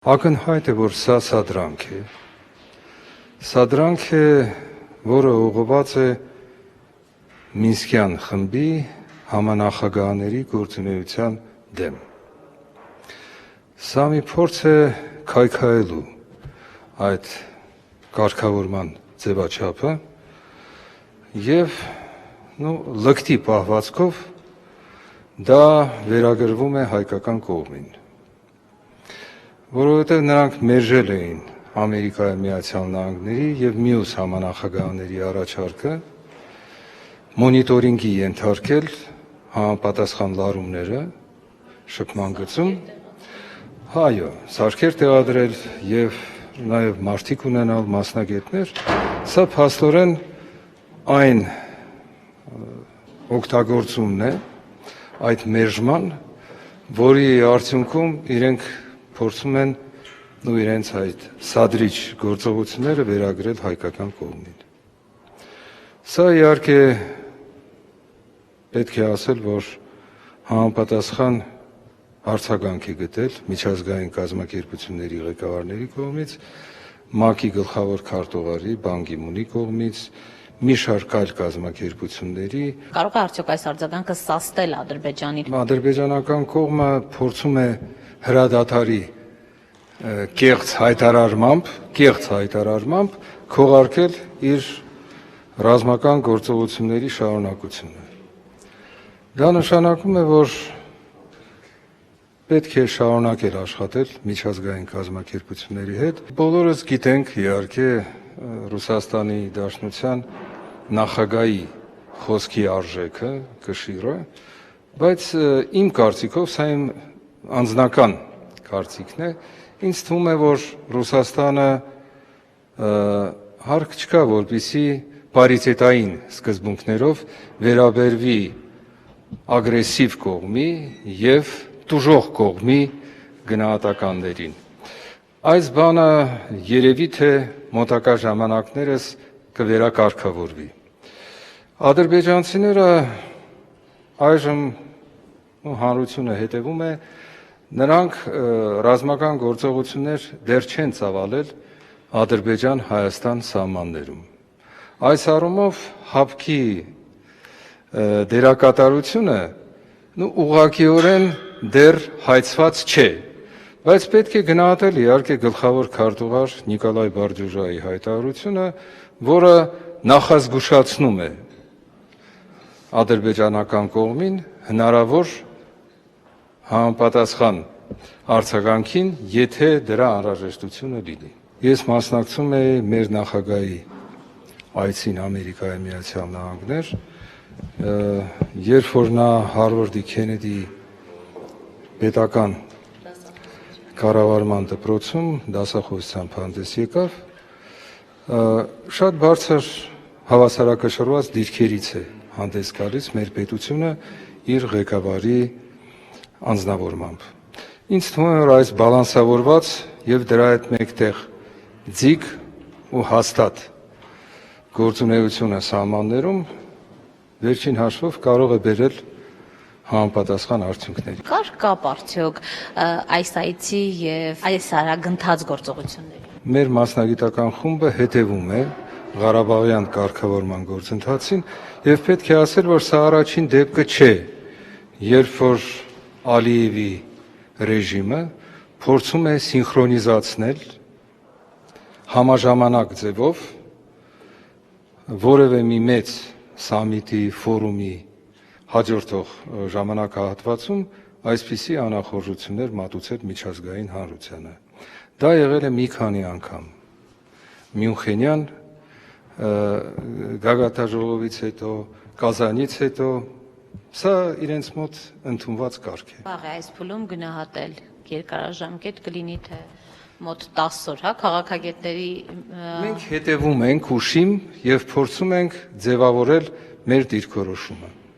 Ակնհայտ է, որ սա սադրանք է։ Սադրանք է, որը ուղղված է Մինսկյան խմբի համանախագահաների գործունեության դեմ։ Սա մի փորձ է քայքայելու այդ կարգավորման ձևաչափը եւ լկտի պահվածքով դա վերագրվում է հայկական կողմին, որովհետև նրանք մերժել էին Ամերիկայի Միացյալ Նահանգների եւ մյուս համանախագահաների առաջարկը մոնիտորինգի ենթարկել համապատասխան լարումները շփման գծում, այո, սարքեր տեղադրել եւ նաեւ մարդիկ ունենալ մասնագետներ, սա փաստորեն այն օգտագործումն է այդ մերժման, որի արդյունքում իրենք փորձում են իրենց այդ սադրիչ գործողությունները վերագրել հայկական կողմին։ Սա իհարկե պետք է ասել, որ համապատասխան արձագանք է գտել միջազգային կազմակերպությունների ղեկավարների կողմից, ՄԱԿ-ի գլխավոր քարտուղարի Բան Գի-մունի կողմից, մի շարք այլ կազմակերպությունների։ Կարող է արդյոք այս արձագանքը սաստել Ադրբեջանին։ Ադրբեջանական կողմը փորձում է հրադադարի կեղծ հայտարարմամբ քողարկել իր ռազմական գործողությունների շարունակությունը։ Դա նշանակում է, որ պետք է շարունակել աշխատել միջազգային կազմակերպությունների հետ։ Բոլորս գիտենք իհարկե Ռուսաստանի Դաշնության նախագահի խոսքի արժեքը, կշիռը, բայց իմ կարծիքով, սա իմ անձնական կարծիքն է, ինձ թվում է, որ Ռուսաստանը հարկ չկա, որպեսզի պարիտետային սկզբունքներով վերաբերվի ագրեսիվ կողմի եւ տուժող կողմի գնահատականներին։ Այս բանը երևի թե մոտակա ժամանակներս կվերակարգավորվի։ Ադրբեջանցիները այժմ հանրությունը հետևում է, նրանք ռազմական գործողություններ դեռ չեն ծավալել Ադրբեջան-Հայաստան սահմաններում։ Այս առումով ՀԱՊԿ-ի դերակատարությունը ուղղակիորեն դեռ հայցված չէ, բայց պետք է գնահատել իհարկե գլխավոր քարտուղար Նիկոլայ Բարդյուժայի հայտարարությունը, որը նախազգուշացնում է ադրբեջանական կողմին հնարավոր համապատասխան արձագանքին, եթե դրա անհրաժեշտությունը լինի։ Ես մասնակցում էի մեր նախագահի այցին Ամերիկայի Միացյալ Նահանգներ, երբ որ նա Հարվարդի Քենեդի պետական կառավարման դպրոցում դասախոսությամբ հանդես եկավ, շատ բարձր հավասարակշռված դիրքերից է հանդես գալիս մեր պետությունը իր ղեկավարի անձնավորմամբ։ Ինձ թվում է, որ այս բալանսավորված եւ դրա հետ մեկտեղ ձիգ ու հաստատ գործունեությունը սահմաններում վերջին հաշվով կարող է բերել համապատասխան արդյունքների։ Կար կապ արդյոք այս այցի եւ այս արագընթաց գործողությունների։ Մեր մասնագիտական խումբը հետևում է Ղարաբաղյան կարգավորման գործընթացին եւ պետք է ասել, որ սա առաջին դեպքը չէ, երբ որ Ալիևի ռեժիմը փորձում է սինխրոնիզացնել համաժամանակ ձևով որևէ մի մեծ սամիտի, ֆորումի հաջորդող ժամանակահատվածում այսպիսի անախորժություններ մատուցել միջազգային հանրությանը։ Դա եղել է մի քանի անգամ։ Մյունխենյան գագաթաժողովից հետո, Կազանից հետո, սա իրենց մոտ ընդունված կարգ է։ Վաղ է այս փուլում գնահատել երկարաժամկետ կլինի թե մոտ 10 օր, հա, քաղաքագետների Մենք հետևում ենք ուշիմ եւ փորձում ենք ձևավորել մեր դիրքորոշումը։